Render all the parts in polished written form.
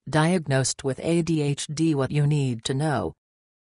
Diagnosed with ADHD. What you need to know.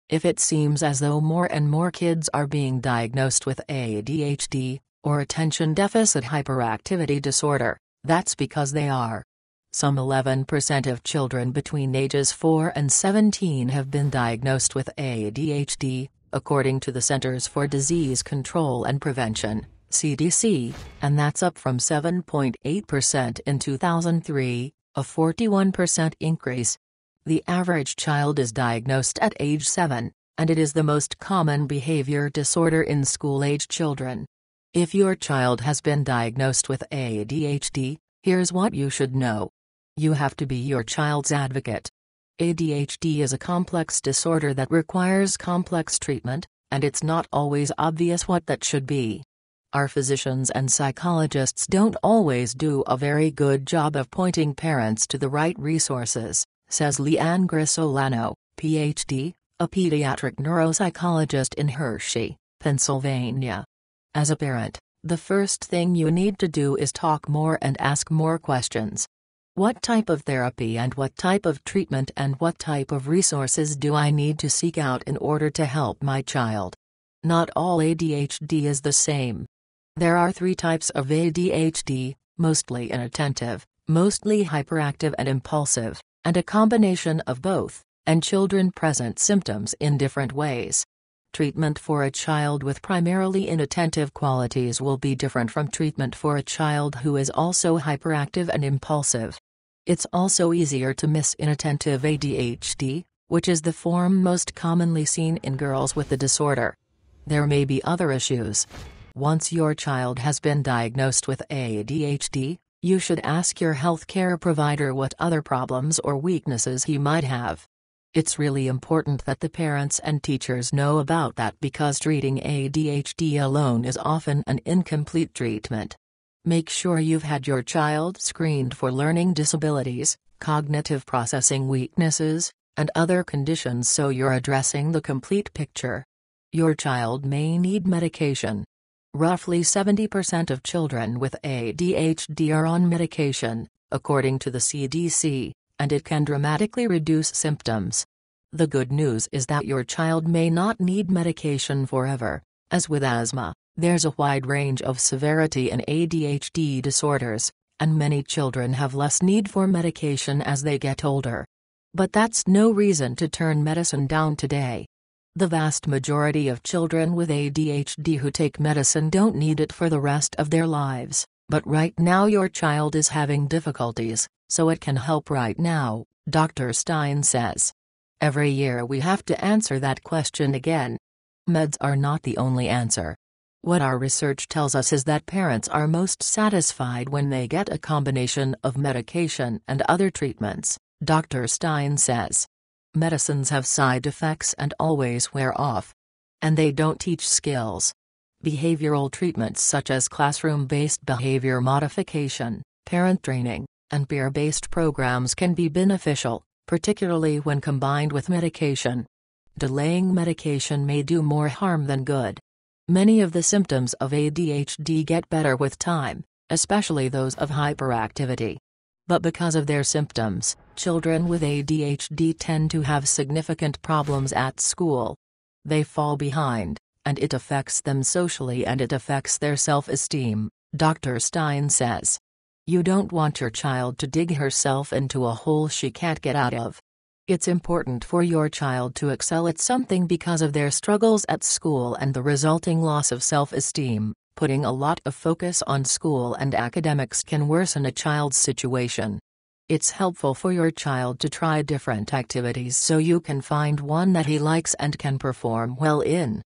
If it seems as though more and more kids are being diagnosed with ADHD, or attention deficit hyperactivity disorder, that's because they are. Some 11% of children between ages 4 and 17 have been diagnosed with ADHD, according to the Centers for Disease Control and Prevention, CDC, and that's up from 7.8% in 2003, a 41% increase. The average child is diagnosed at age 7, and it is the most common behavior disorder in school-age children. If your child has been diagnosed with ADHD, here's what you should know. You have to be your child's advocate. ADHD is a complex disorder that requires complex treatment, and it's not always obvious what that should be. Our physicians and psychologists don't always do a very good job of pointing parents to the right resources, says Leanne Grisolano, Ph.D., a pediatric neuropsychologist in Hershey, Pennsylvania. As a parent, the first thing you need to do is talk more and ask more questions. What type of therapy and what type of treatment and what type of resources do I need to seek out in order to help my child? Not all ADHD is the same. There are 3 types of ADHD, mostly inattentive, mostly hyperactive and impulsive, and a combination of both, and children present symptoms in different ways. Treatment for a child with primarily inattentive qualities will be different from treatment for a child who is also hyperactive and impulsive. It's also easier to miss inattentive ADHD, which is the form most commonly seen in girls with the disorder. There may be other issues. Once your child has been diagnosed with ADHD, you should ask your healthcare provider what other problems or weaknesses he might have. It's really important that the parents and teachers know about that because treating ADHD alone is often an incomplete treatment. Make sure you've had your child screened for learning disabilities, cognitive processing weaknesses, and other conditions so you're addressing the complete picture. Your child may need medication. Roughly 70% of children with ADHD are on medication, according to the CDC, and it can dramatically reduce symptoms. The good news is that your child may not need medication forever. As with asthma, there's a wide range of severity in ADHD disorders, and many children have less need for medication as they get older. But that's no reason to turn medicine down today. The vast majority of children with ADHD who take medicine don't need it for the rest of their lives, but right now your child is having difficulties, so it can help right now, Dr. Stein says. Every year we have to answer that question again. Meds are not the only answer. What our research tells us is that parents are most satisfied when they get a combination of medication and other treatments, Dr. Stein says. Medicines have side effects and always wear off. And they don't teach skills. Behavioral treatments such as classroom-based behavior modification, parent training, and peer-based programs can be beneficial, particularly when combined with medication. Delaying medication may do more harm than good. Many of the symptoms of ADHD get better with time, especially those of hyperactivity. But because of their symptoms, children with ADHD tend to have significant problems at school. They fall behind, and it affects them socially and it affects their self-esteem, Dr. Stein says. You don't want your child to dig herself into a hole she can't get out of. It's important for your child to excel at something because of their struggles at school and the resulting loss of self-esteem. Putting a lot of focus on school and academics can worsen a child's situation. It's helpful for your child to try different activities so you can find one that he likes and can perform well in.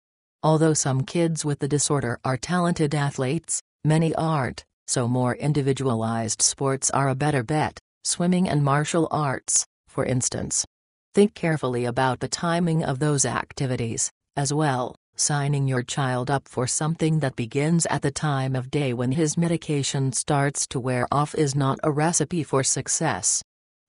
Although some kids with the disorder are talented athletes, many aren't, so more individualized sports are a better bet, swimming and martial arts, for instance. Think carefully about the timing of those activities, as well. Signing your child up for something that begins at the time of day when his medication starts to wear off is not a recipe for success.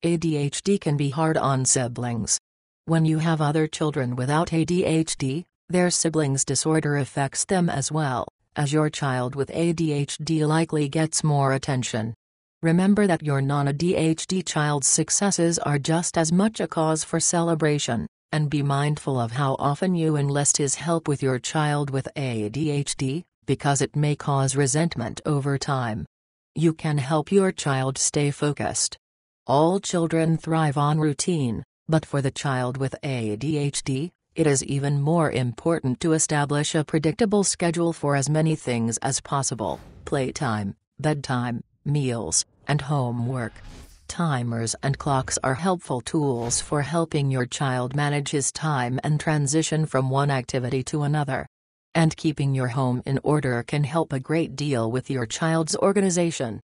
ADHD can be hard on siblings. When you have other children without ADHD, their siblings' disorder affects them as well, as your child with ADHD likely gets more attention. Remember that your non-ADHD child's successes are just as much a cause for celebration, and be mindful of how often you enlist his help with your child with ADHD, because it may cause resentment over time. You can help your child stay focused. All children thrive on routine, but for the child with ADHD, it is even more important to establish a predictable schedule for as many things as possible: playtime, bedtime, meals, and homework. Timers and clocks are helpful tools for helping your child manage his time and transition from one activity to another. And keeping your home in order can help a great deal with your child's organization.